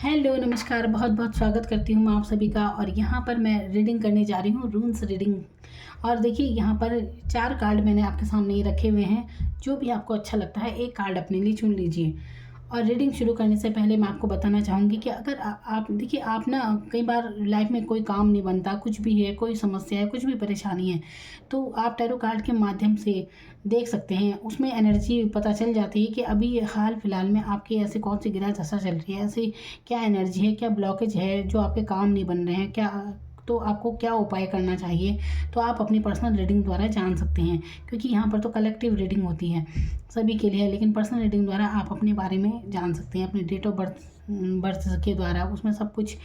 Hello, नमस्कार, बहुत बहुत स्वागत करती हूँ मैं आप सभी का। और यहाँ पर मैं रीडिंग करने जा रही हूँ, रून्स रीडिंग। और देखिए यहाँ पर 4 कार्ड मैंने आपके सामने ये रखे हुए हैं। जो भी आपको अच्छा लगता है एक कार्ड अपने लिए चुन लीजिए। और रीडिंग शुरू करने से पहले मैं आपको बताना चाहूँगी कि अगर आप देखिए, आप ना कई बार लाइफ में कोई काम नहीं बनता, कुछ भी है, कोई समस्या है, कुछ भी परेशानी है, तो आप टैरो कार्ड के माध्यम से देख सकते हैं। उसमें एनर्जी पता चल जाती है कि अभी हाल फिलहाल में आपकी ऐसी कौन सी ग्रह दशा चल रही है, ऐसी क्या एनर्जी है, क्या ब्लॉकेज है जो आपके काम नहीं बन रहे हैं, क्या तो आपको क्या उपाय करना चाहिए। तो आप अपनी पर्सनल रीडिंग द्वारा जान सकते हैं, क्योंकि यहाँ पर तो कलेक्टिव रीडिंग होती है सभी के लिए, लेकिन पर्सनल रीडिंग द्वारा आप अपने बारे में जान सकते हैं, अपने डेट ऑफ बर्थ के द्वारा उसमें सब कुछ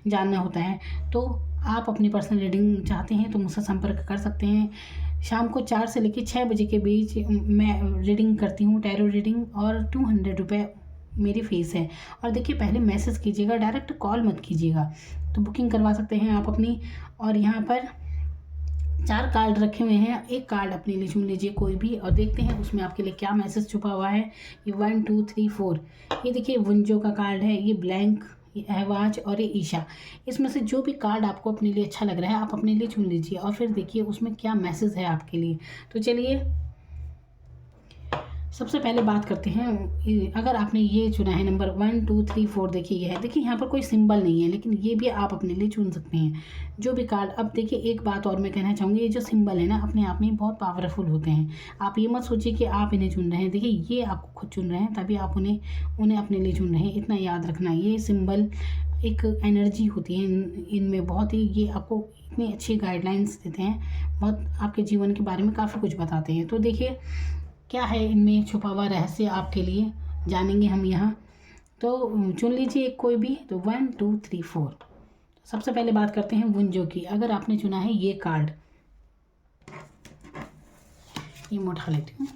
जानना होता है। तो आप अपनी पर्सनल रीडिंग चाहते हैं तो मुझसे संपर्क कर सकते हैं। शाम को 4 से लेकर 6 बजे के बीच मैं रीडिंग करती हूँ, टैरो रीडिंग, और 200 रुपये मेरी फ़ीस है। और देखिए, पहले मैसेज कीजिएगा, डायरेक्ट कॉल मत कीजिएगा। तो बुकिंग करवा सकते हैं आप अपनी। और यहाँ पर 4 कार्ड रखे हुए हैं, एक कार्ड अपने लिए चुन लीजिए कोई भी, और देखते हैं उसमें आपके लिए क्या मैसेज छुपा हुआ है। ये 1 2 3 4, ये देखिए वुंजो का कार्ड है, ये ब्लैंक, ये अहवाज और ये ईशा। इसमें से जो भी कार्ड आपको अपने लिए अच्छा लग रहा है आप अपने लिए चुन लीजिए, और फिर देखिए उसमें क्या मैसेज है आपके लिए। तो चलिए सबसे पहले बात करते हैं। अगर आपने ये चुना है नंबर 1 2 3 4, देखिए ये है। देखिए यहाँ पर कोई सिंबल नहीं है, लेकिन ये भी आप अपने लिए चुन सकते हैं जो भी कार्ड। अब देखिए एक बात और मैं कहना चाहूँगी, ये जो सिंबल है ना, अपने आप में बहुत पावरफुल होते हैं। आप ये मत सोचिए कि आप इन्हें चुन रहे हैं, देखिए ये आपको खुद चुन रहे हैं, तभी आप उन्हें अपने लिए चुन रहे हैं। इतना याद रखना, ये सिंबल एक एनर्जी होती है इनमें बहुत ही, ये आपको इतनी अच्छी गाइडलाइंस देते हैं, बहुत आपके जीवन के बारे में काफ़ी कुछ बताते हैं। तो देखिए क्या है इनमें छुपा हुआ रहस्य आपके लिए, जानेंगे हम यहाँ। तो चुन लीजिए एक कोई भी। तो 1 2 3 4। सबसे पहले बात करते हैं वुंजो की। अगर आपने चुना है ये कार्ड, ये मैं उठा लेती हूँ।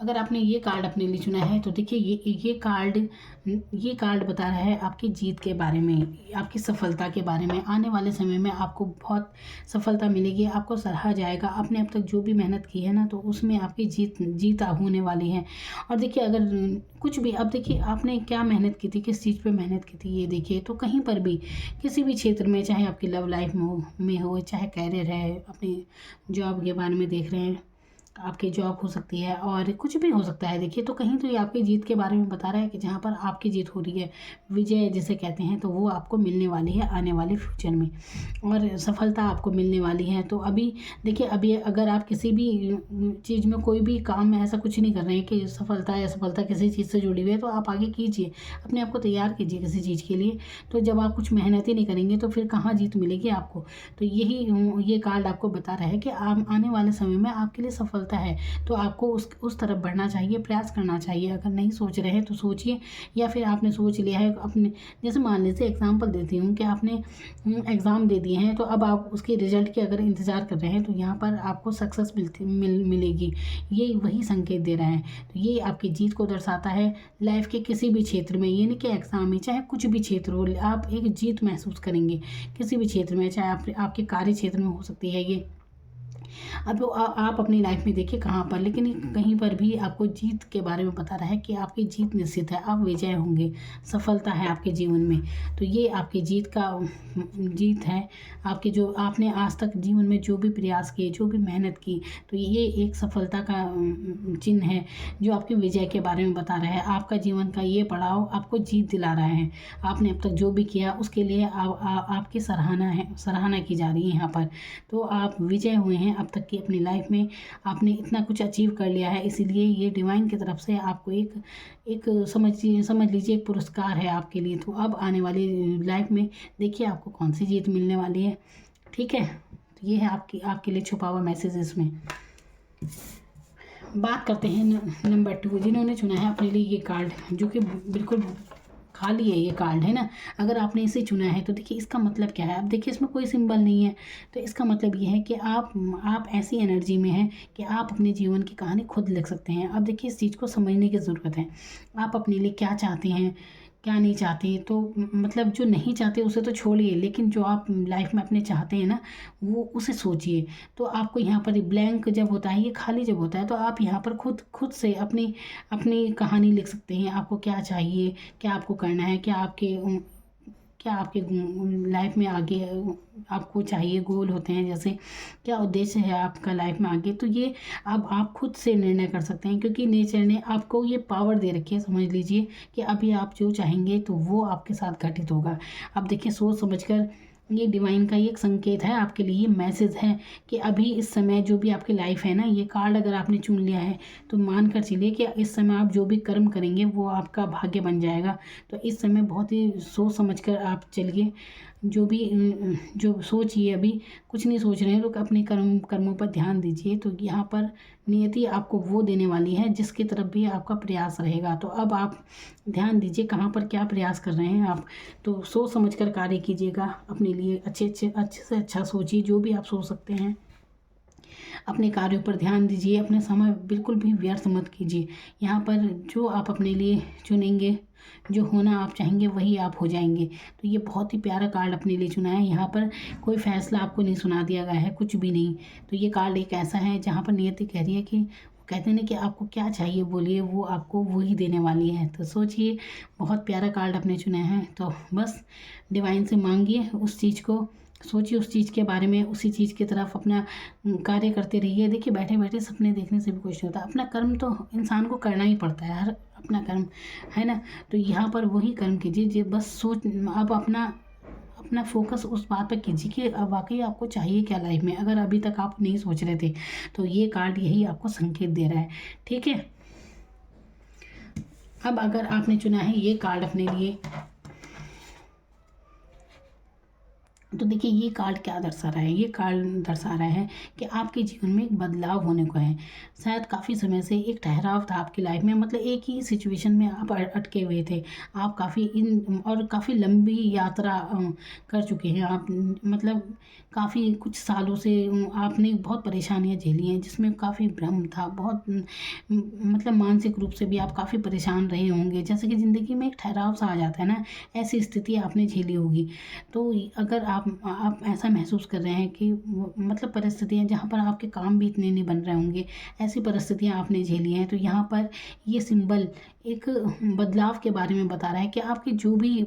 अगर आपने ये कार्ड अपने लिए चुना है तो देखिए ये कार्ड बता रहा है आपकी जीत के बारे में, आपकी सफलता के बारे में। आने वाले समय में आपको बहुत सफलता मिलेगी, आपको सराहा जाएगा। आपने अब तक जो भी मेहनत की है ना, तो उसमें आपकी जीत होने वाली है। और देखिए अगर कुछ भी, अब देखिए आपने क्या मेहनत की थी, किस चीज़ पे मेहनत की थी, ये देखिए। तो कहीं पर भी, किसी भी क्षेत्र में, चाहे आपकी लव लाइफ में हो, चाहे कैरियर है, अपनी जॉब के बारे में देख रहे हैं, आपकी जॉब हो सकती है और कुछ भी हो सकता है। देखिए तो कहीं तो ये आपकी जीत के बारे में बता रहा है कि जहाँ पर आपकी जीत हो रही है, विजय जिसे कहते हैं, तो वो आपको मिलने वाली है आने वाले फ्यूचर में, और सफलता आपको मिलने वाली है। तो अभी देखिए, अभी अगर आप किसी भी चीज़ में, कोई भी काम में ऐसा कुछ नहीं कर रहे हैं कि सफलता या सफलता किसी चीज़ से जुड़ी हुई है, तो आप आगे कीजिए, अपने आप को तैयार कीजिए किसी चीज़ के लिए। तो जब आप कुछ मेहनत ही नहीं करेंगे तो फिर कहाँ जीत मिलेगी आपको। तो ये कार्ड आपको बता रहा है कि आप आने वाले समय में आपके लिए सफलता है, तो आपको उस तरफ बढ़ना चाहिए, प्रयास करना चाहिए। अगर नहीं सोच रहे हैं तो सोचिए, या फिर आपने सोच लिया है अपने, जैसे मान लीजिए एग्जाम्पल देती हूँ कि आपने एग्ज़ाम दे दिए हैं, तो अब आप उसके रिजल्ट के अगर इंतज़ार कर रहे हैं, तो यहाँ पर आपको सक्सेस मिलेगी। ये वही संकेत दे रहा है। तो ये आपकी जीत को दर्शाता है लाइफ के किसी भी क्षेत्र में, ये नहीं कि एग्ज़ाम में, चाहे कुछ भी क्षेत्र हो, आप एक जीत महसूस करेंगे किसी भी क्षेत्र में, चाहे आपके कार्य क्षेत्र में हो सकती है ये। अब आप अपनी लाइफ में देखिए कहाँ पर, लेकिन कहीं पर भी आपको जीत के बारे में बता रहा है कि आपकी जीत निश्चित है, आप विजय होंगे, सफलता है आपके जीवन में। तो ये आपकी जीत है। आपके जो आपने आज तक जीवन में जो भी प्रयास किए, जो भी मेहनत की, तो ये एक सफलता का चिन्ह है जो आपके विजय के बारे में बता रहा है। आपका जीवन का ये पड़ाव आपको जीत दिला रहा है। आपने अब तक जो भी किया उसके लिए आपकी सराहना की जा रही है यहाँ पर। तो आप विजय हुए हैं अब तक की अपनी लाइफ में, आपने इतना कुछ अचीव कर लिया है, इसीलिए ये डिवाइन की तरफ से आपको एक समझ लीजिए एक पुरस्कार है आपके लिए। तो अब आने वाली लाइफ में देखिए आपको कौन सी जीत मिलने वाली है। ठीक है, तो ये है आपके लिए छुपा हुआ मैसेज। इसमें बात करते हैं नंबर 2, जिन्होंने चुना है अपने लिए ये कार्ड, जो कि बिल्कुल खाली है ये कार्ड, है ना। अगर आपने इसे चुना है तो देखिए इसका मतलब क्या है। अब देखिए इसमें कोई सिंबल नहीं है, तो इसका मतलब ये है कि आप ऐसी एनर्जी में हैं कि आप अपने जीवन की कहानी खुद लिख सकते हैं। अब देखिए इस चीज़ को समझने की ज़रूरत है, आप अपने लिए क्या चाहते हैं, क्या नहीं चाहते। तो मतलब जो नहीं चाहते उसे तो छोड़िए, लेकिन जो आप लाइफ में अपने चाहते हैं ना, वो उसे सोचिए। तो आपको यहाँ पर ब्लैंक जब होता है, ये खाली जब होता है, तो आप यहाँ पर खुद से अपनी अपनी कहानी लिख सकते हैं। आपको क्या चाहिए, क्या आपको करना है, क्या आपके क्या आपके लाइफ में आगे आपको चाहिए, गोल होते हैं जैसे क्या उद्देश्य है आपका लाइफ में आगे, तो ये अब आप खुद से निर्णय कर सकते हैं, क्योंकि नेचर ने आपको ये पावर दे रखी है, समझ लीजिए कि अभी आप जो चाहेंगे तो वो आपके साथ घटित होगा। अब देखिए सोच समझकर, ये डिवाइन का ये एक संकेत है आपके लिए, ये मैसेज है कि अभी इस समय जो भी आपकी लाइफ है ना, ये कार्ड अगर आपने चुन लिया है तो मान कर चलिए कि इस समय आप जो भी कर्म करेंगे वो आपका भाग्य बन जाएगा। तो इस समय बहुत ही सोच समझ कर आप चलिए, जो भी जो सोचिए, अभी कुछ नहीं सोच रहे हैं तो अपने कर्मों पर ध्यान दीजिए। तो यहाँ पर नियति आपको वो देने वाली है जिसकी तरफ भी आपका प्रयास रहेगा। तो अब आप ध्यान दीजिए कहाँ पर क्या प्रयास कर रहे हैं आप, तो सोच समझ कर कार्य कीजिएगा अपने लिए, अच्छे से अच्छा सोचिए जो भी आप सोच सकते हैं। अपने कार्यों पर ध्यान दीजिए, अपने समय बिल्कुल भी व्यर्थ मत कीजिए। यहाँ पर जो आप अपने लिए चुनेंगे, जो होना आप चाहेंगे वही आप हो जाएंगे। तो ये बहुत ही प्यारा कार्ड अपने लिए चुना है। यहाँ पर कोई फैसला आपको नहीं सुना दिया गया है, कुछ भी नहीं। तो ये कार्ड एक ऐसा है जहाँ पर नियति कह रही है कि, कहते हैं ना कि आपको क्या चाहिए बोलिए, वो आपको वही देने वाली है। तो सोचिए, बहुत प्यारा कार्ड अपने चुने हैं। तो बस डिवाइन से मांगिए उस चीज़ को, सोचिए उस चीज़ के बारे में, उसी चीज़ की तरफ अपना कार्य करते रहिए। देखिए बैठे बैठे सपने देखने से भी कुछ नहीं होता, अपना कर्म तो इंसान को करना ही पड़ता है, हर अपना कर्म है ना। तो यहाँ पर वही कर्म कीजिए जो बस सोच, अब अपना अपना फोकस उस बात पर कीजिए कि अब वाकई आपको चाहिए क्या लाइफ में। अगर अभी तक आप नहीं सोच रहे थे तो ये कार्ड यही आपको संकेत दे रहा है, ठीक है। अब अगर आपने चुना है ये कार्ड अपने लिए, तो देखिए ये कार्ड क्या दर्शा रहा है। ये कार्ड दर्शा रहा है कि आपके जीवन में एक बदलाव होने को है। शायद काफ़ी समय से एक ठहराव था आपकी लाइफ में, मतलब एक ही सिचुएशन में आप अटके हुए थे। आप काफ़ी लंबी यात्रा कर चुके हैं आप, मतलब काफ़ी कुछ सालों से आपने बहुत परेशानियां झेली हैं, जिसमें काफ़ी भ्रम था, बहुत मतलब मानसिक रूप से भी आप काफ़ी परेशान रहे होंगे। जैसे कि ज़िंदगी में एक ठहराव सा आ जाता है ना, ऐसी स्थिति आपने झेली होगी। तो अगर आप ऐसा महसूस कर रहे हैं कि मतलब परिस्थितियाँ जहाँ पर आपके काम भी इतने नहीं बन रहे होंगे, ऐसी परिस्थितियाँ आपने झेली हैं, तो यहाँ पर ये सिंबल एक बदलाव के बारे में बता रहा है कि आपके जो भी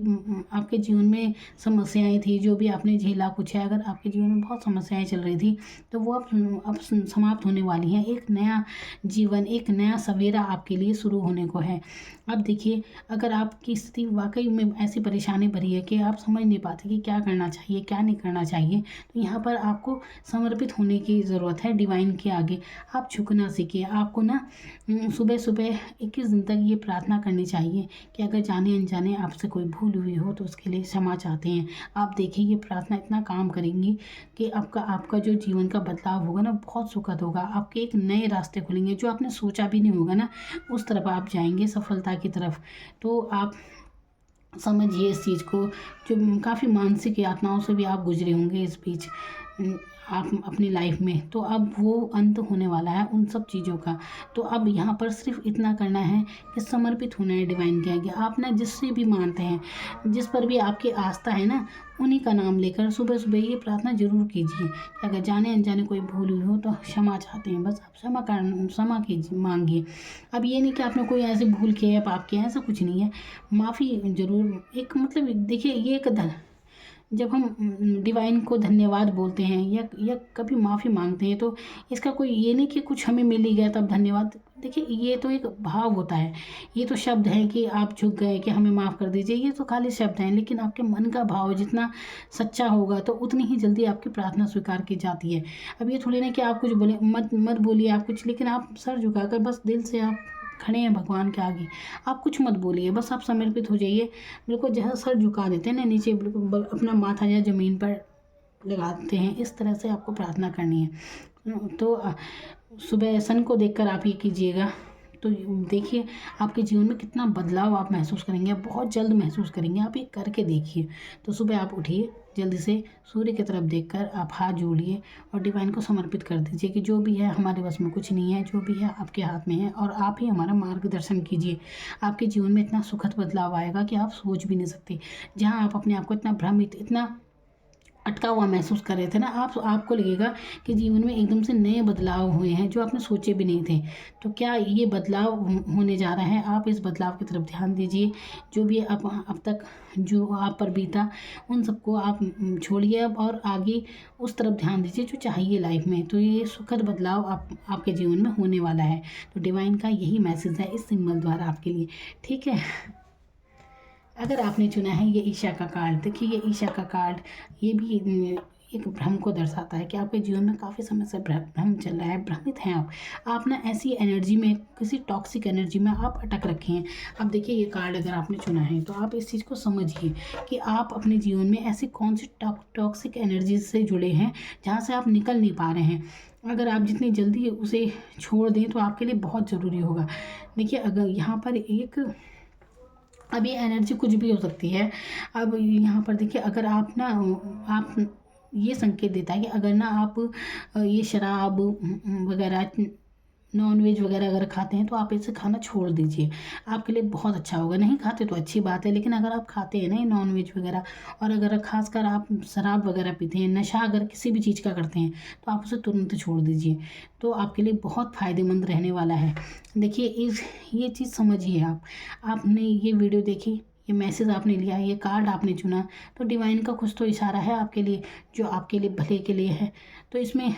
आपके जीवन में समस्याएं थी, जो भी आपने झेला कुछ है, अगर आपके जीवन में बहुत समस्याएं चल रही थी तो वो अब समाप्त होने वाली हैं। एक नया जीवन, एक नया सवेरा आपके लिए शुरू होने को है। अब देखिए, अगर आपकी स्थिति वाकई में ऐसी परेशानी भरी है कि आप समझ नहीं पाते कि क्या करना चाहिए क्या नहीं करना चाहिए, तो यहाँ पर आपको समर्पित होने की ज़रूरत है डिवाइन के आगे। आप झुकना सीखिए। आपको ना सुबह सुबह 21 दिन तक ये प्रार्थना करनी चाहिए कि अगर जाने अनजाने आपसे कोई भूल हुई हो तो उसके लिए क्षमा चाहते हैं। आप देखिए ये प्रार्थना इतना काम करेंगी कि आपका जो जीवन का बदलाव होगा ना, बहुत सुखद होगा। आपके एक नए रास्ते खुलेंगे, जो आपने सोचा भी नहीं होगा ना, उस तरफ आप जाएंगे, सफलता की तरफ। तो आप समझिए इस चीज़ को, जो काफ़ी मानसिक यातनाओं से भी आप गुजरे होंगे इस बीच आप अपनी लाइफ में, तो अब वो अंत होने वाला है उन सब चीज़ों का। तो अब यहाँ पर सिर्फ इतना करना है कि समर्पित होना है डिवाइन के आगे। आप ना जिससे भी मानते हैं, जिस पर भी आपकी आस्था है ना, उन्हीं का नाम लेकर सुबह सुबह ये प्रार्थना जरूर कीजिए कि अगर जाने अनजाने कोई भूल हुई हो तो क्षमा चाहते हैं, बस आप क्षमा कीजिए, मांगिए। अब ये नहीं कि आपने कोई ऐसी भूल की है, पाप किया है, ऐसा कुछ नहीं है। माफ़ी जरूर, एक मतलब देखिए ये एक जब हम डिवाइन को धन्यवाद बोलते हैं या कभी माफ़ी मांगते हैं, तो इसका कोई ये नहीं कि कुछ हमें मिल ही गया तब धन्यवाद। देखिए ये तो एक भाव होता है, ये तो शब्द हैं कि आप झुक गए कि हमें माफ़ कर दीजिए, ये तो खाली शब्द हैं। लेकिन आपके मन का भाव जितना सच्चा होगा तो उतनी ही जल्दी आपकी प्रार्थना स्वीकार की जाती है। अब ये थोड़ी ना कि आप कुछ बोले, मत बोलिए आप कुछ, लेकिन आप सर झुकाकर बस दिल से आप खड़े हैं भगवान के आगे, आप कुछ मत बोलिए, बस आप समर्पित हो जाइए। बिल्कुल जैसा सर झुका देते हैं ना नीचे, बिल्कुल अपना माथा या ज़मीन पर लगाते हैं, इस तरह से आपको प्रार्थना करनी है। तो सुबह सन को देखकर आप ये कीजिएगा, तो देखिए आपके जीवन में कितना बदलाव आप महसूस करेंगे, बहुत जल्द महसूस करेंगे। आप ये करके देखिए। तो सुबह आप उठिए, जल्दी से सूर्य की तरफ देखकर आप हाथ जोड़िए और डिवाइन को समर्पित कर दीजिए कि जो भी है हमारे बस में कुछ नहीं है, जो भी है आपके हाथ में है और आप ही हमारा मार्गदर्शन कीजिए। आपके जीवन में इतना सुखद बदलाव आएगा कि आप सोच भी नहीं सकते। जहाँ आप अपने आप को इतना भ्रमित, इतना अटका हुआ महसूस कर रहे थे ना आप, आपको लगेगा कि जीवन में एकदम से नए बदलाव हुए हैं जो आपने सोचे भी नहीं थे। तो क्या ये बदलाव होने जा रहा है, आप इस बदलाव की तरफ ध्यान दीजिए। जो भी अब तक जो आप पर बीता उन सबको आप छोड़िए अब, और आगे उस तरफ ध्यान दीजिए जो चाहिए लाइफ में। तो ये सुखद बदलाव आपके जीवन में होने वाला है। तो डिवाइन का यही मैसेज है इस सिंबल द्वारा आपके लिए, ठीक है। अगर आपने चुना है ये ईशा का कार्ड, देखिए ये ईशा का कार्ड ये भी एक भ्रम को दर्शाता है कि आपके जीवन में काफ़ी समय से भ्रम चल रहा है, भ्रमित हैं आप ना ऐसी एनर्जी में, किसी टॉक्सिक एनर्जी में आप अटक रखे हैं। अब देखिए ये कार्ड अगर आपने चुना है तो आप इस चीज़ को समझिए कि आप अपने जीवन में ऐसी कौन सी टॉक्सिक एनर्जी से जुड़े हैं जहाँ से आप निकल नहीं पा रहे हैं। अगर आप जितनी जल्दी उसे छोड़ दें तो आपके लिए बहुत ज़रूरी होगा। देखिए अगर यहाँ पर एक, अब ये एनर्जी कुछ भी हो सकती है। अब यहाँ पर देखिए अगर आप ना, आप ये संकेत देता है कि अगर ना आप ये शराब वगैरह, नॉन वेज वगैरह अगर खाते हैं तो आप इसे खाना छोड़ दीजिए, आपके लिए बहुत अच्छा होगा। नहीं खाते तो अच्छी बात है, लेकिन अगर आप खाते हैं ना ये नॉन वेज वगैरह, और अगर खासकर आप शराब वगैरह पीते हैं, नशा अगर किसी भी चीज़ का करते हैं, तो आप उसे तुरंत छोड़ दीजिए। तो आपके लिए बहुत फ़ायदेमंद रहने वाला है। देखिए ये चीज़ समझिए आप। आपने ये वीडियो देखी, ये मैसेज आपने लिया, ये कार्ड आपने चुना, तो डिवाइन का कुछ तो इशारा है आपके लिए जो आपके लिए भले के लिए है। तो इसमें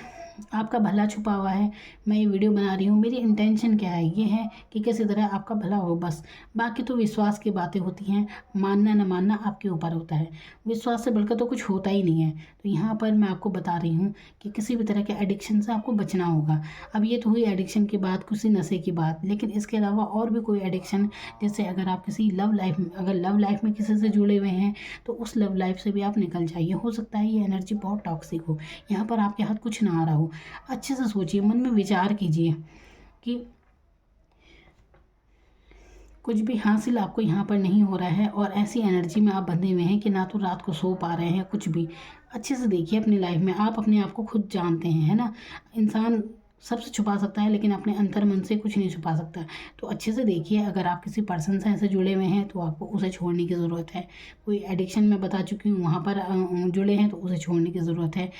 आपका भला छुपा हुआ है। मैं ये वीडियो बना रही हूँ, मेरी इंटेंशन क्या है, ये है कि किसी तरह आपका भला हो बस। बाकी तो विश्वास की बातें होती हैं, मानना न मानना आपके ऊपर होता है। विश्वास से बढ़कर तो कुछ होता ही नहीं है। तो यहाँ पर मैं आपको बता रही हूँ कि किसी भी तरह के एडिक्शन से आपको बचना होगा। अब ये तो हुई एडिक्शन की बात, किसी नशे की बात, लेकिन इसके अलावा और भी कोई एडिक्शन, जैसे अगर आप किसी अगर लव लाइफ में किसी से जुड़े हुए हैं तो उस लव लाइफ से भी आप निकल जाइए। हो सकता है ये एनर्जी बहुत टॉक्सिक हो, यहाँ पर आपके हाथ कुछ ना आ रहा हो। अच्छे से सोचिए, मन में विचार कीजिए कि कुछ भी हासिल आपको यहाँ पर नहीं हो रहा है, और ऐसी एनर्जी में आप बंधे हुए हैं कि ना तो रात को सो पा रहे हैं कुछ भी। अच्छे से देखिए अपनी लाइफ में, आप अपने आप को खुद जानते हैं, है ना। इंसान सबसे छुपा सकता है लेकिन अपने अंतर मन से कुछ नहीं छुपा सकता। तो अच्छे से देखिए, अगर आप किसी पर्सन से ऐसे जुड़े हुए हैं तो आपको उसे छोड़ने की ज़रूरत है। कोई एडिक्शन में बता चुकी हूँ वहाँ पर जुड़े हैं तो उसे छोड़ने की ज़रूरत है।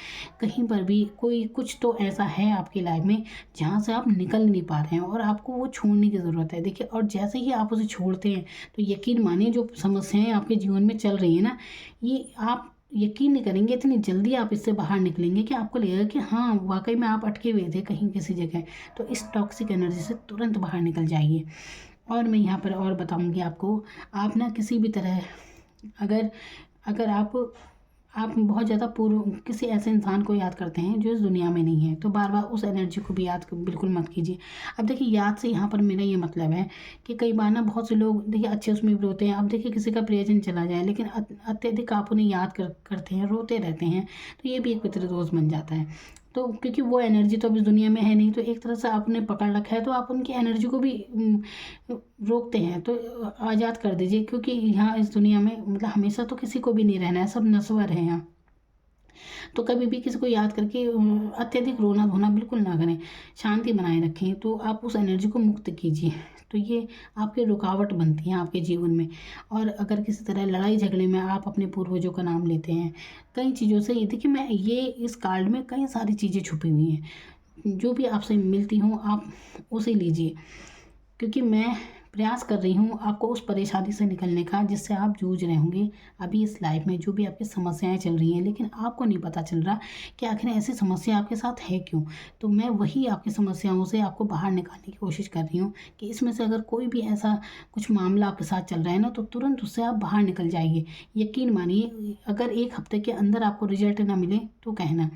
कहीं पर भी कोई कुछ तो ऐसा है आपकी लाइफ में जहाँ से आप निकल नहीं पा रहे हैं और आपको वो छोड़ने की ज़रूरत है। देखिए, और जैसे ही आप उसे छोड़ते हैं तो यकीन मानिए जो समस्याएं आपके जीवन में चल रही है ना, ये आप यकीन नहीं करेंगे इतनी जल्दी आप इससे बाहर निकलेंगे कि आपको लगेगा कि हाँ वाकई में आप अटके हुए थे कहीं किसी जगह। तो इस टॉक्सिक एनर्जी से तुरंत बाहर निकल जाइए। और मैं यहाँ पर और बताऊँगी आपको, आप ना किसी भी तरह, अगर अगर आप बहुत ज़्यादा पूर्व किसी ऐसे इंसान को याद करते हैं जो इस दुनिया में नहीं है, तो बार बार उस एनर्जी को भी याद बिल्कुल मत कीजिए। अब देखिए याद से यहाँ पर मेरा ये मतलब है कि कई बार ना बहुत से लोग देखिए अच्छे उसमें भी रोते हैं। अब देखिए किसी का प्रियजन चला जाए लेकिन अत्यधिक आप उन्हें याद करते हैं, रोते रहते हैं, तो ये भी एक पितृ दोष बन जाता है। तो क्योंकि वो एनर्जी तो अब इस दुनिया में है नहीं, तो एक तरह से आपने पकड़ रखा है, तो आप उनकी एनर्जी को भी रोकते हैं। तो आज़ाद कर दीजिए, क्योंकि यहाँ इस दुनिया में मतलब हमेशा तो किसी को भी नहीं रहना है, सब नश्वर है यहाँ। तो कभी भी किसी को याद करके अत्यधिक रोना धोना बिल्कुल ना करें, शांति बनाए रखें। तो आप उस एनर्जी को मुक्त कीजिए। तो ये आपकी रुकावट बनती है आपके जीवन में। और अगर किसी तरह लड़ाई झगड़े में आप अपने पूर्वजों का नाम लेते हैं, कई चीज़ों से, ये देखिए मैं ये इस कार्ड में कई सारी चीज़ें छुपी हुई हैं। जो भी आपसे मिलती हूँ आप उसे लीजिए, क्योंकि मैं प्रयास कर रही हूँ आपको उस परेशानी से निकलने का जिससे आप जूझ रहे होंगे अभी इस लाइफ में, जो भी आपकी समस्याएं चल रही हैं, लेकिन आपको नहीं पता चल रहा कि आखिर ऐसी समस्या आपके साथ है क्यों। तो मैं वही आपकी समस्याओं से आपको बाहर निकालने की कोशिश कर रही हूँ कि इसमें से अगर कोई भी ऐसा कुछ मामला आपके साथ चल रहा है ना, तो तुरंत उससे आप बाहर निकल जाइए। यकीन मानिए, अगर 1 हफ्ते के अंदर आपको रिजल्ट ना मिले तो कहना।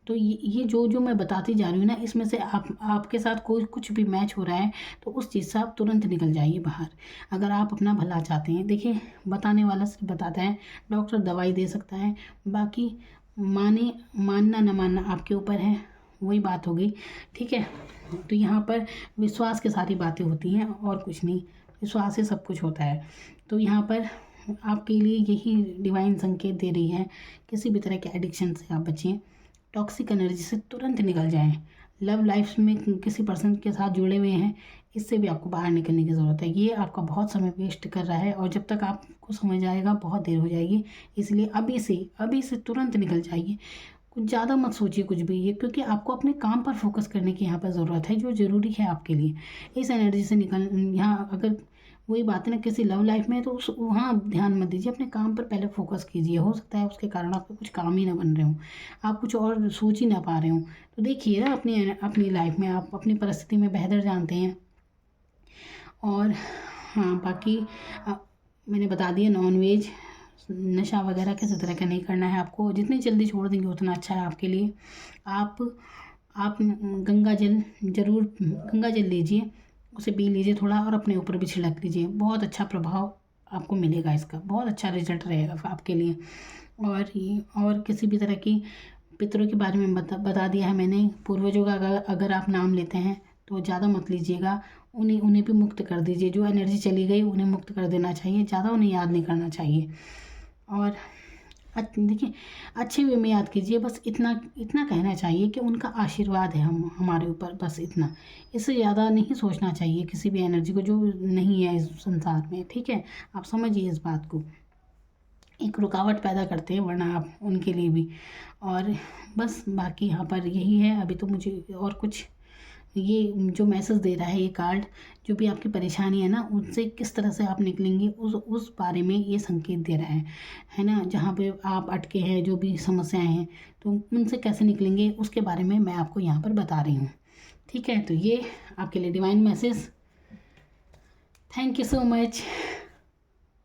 तो ये जो मैं बताती जा रही हूँ ना, इसमें से आपके साथ कोई कुछ भी मैच हो रहा है तो उस चीज़ से आप तुरंत निकल जाइए बाहर, अगर आप अपना भला चाहते हैं। देखिए बताने वाला सिर्फ बताता है, डॉक्टर दवाई दे सकता है, बाकी मानना न मानना आपके ऊपर है, वही बात हो गई, ठीक है। तो यहाँ पर विश्वास की सारी बातें होती हैं और कुछ नहीं, विश्वास से सब कुछ होता है। तो यहाँ पर आपके लिए यही डिवाइन संकेत दे रही है, किसी भी तरह के एडिक्शन से आप बचें, टॉक्सिक एनर्जी से तुरंत निकल जाएं। लव लाइफ में किसी पर्सन के साथ जुड़े हुए हैं, इससे भी आपको बाहर निकलने की ज़रूरत है। ये आपका बहुत समय वेस्ट कर रहा है और जब तक आपको समझ आएगा बहुत देर हो जाएगी। इसलिए अभी से तुरंत निकल जाइए। कुछ ज़्यादा मत सोचिए कुछ भी ये, क्योंकि आपको अपने काम पर फोकस करने की यहाँ पर ज़रूरत है, जो ज़रूरी है आपके लिए। इस एनर्जी से निकल यहाँ अगर वही बात है ना, किसी लव लाइफ में है तो उस वहाँ ध्यान मत दीजिए, अपने काम पर पहले फोकस कीजिए। हो सकता है उसके कारण आपके कुछ काम ही ना बन रहे हों, आप कुछ और सोच ही ना पा रहे हों। तो देखिए ना अपनी अपनी लाइफ में आप अपनी परिस्थिति में बेहतर जानते हैं। और हाँ बाकी मैंने बता दिया, नॉन वेज नशा वगैरह किसी तरह का नहीं करना है आपको। जितनी जल्दी छोड़ देंगे उतना अच्छा है आपके लिए। आप आप गंगा जल ज़रूर, गंगा जल लीजिए, उसे पी लीजिए थोड़ा और अपने ऊपर भी छिड़क लीजिए। बहुत अच्छा प्रभाव आपको मिलेगा, इसका बहुत अच्छा रिजल्ट रहेगा आपके लिए। और किसी भी तरह की पितरों के बारे में बता दिया है मैंने। पूर्वजों का अगर आप नाम लेते हैं तो ज़्यादा मत लीजिएगा, उन्हें उन्हें भी मुक्त कर दीजिए। जो एनर्जी चली गई उन्हें मुक्त कर देना चाहिए, ज़्यादा उन्हें याद नहीं करना चाहिए। और देखिए अच्छे वे में याद कीजिए, बस इतना इतना कहना चाहिए कि उनका आशीर्वाद है हमारे ऊपर, बस इतना। इससे ज़्यादा नहीं सोचना चाहिए किसी भी एनर्जी को जो नहीं है इस संसार में, ठीक है। आप समझिए इस बात को, एक रुकावट पैदा करते हैं वरना आप उनके लिए भी। और बस बाकी यहाँ पर यही है। अभी तो मुझे और कुछ, ये जो मैसेज दे रहा है ये कार्ड, जो भी आपकी परेशानी है ना उनसे किस तरह से आप निकलेंगे उस बारे में ये संकेत दे रहा है ना। जहाँ पे आप अटके हैं, जो भी समस्याएं हैं, तो उनसे कैसे निकलेंगे उसके बारे में मैं आपको यहाँ पर बता रही हूँ, ठीक है। तो ये आपके लिए divine message. Thank you so much.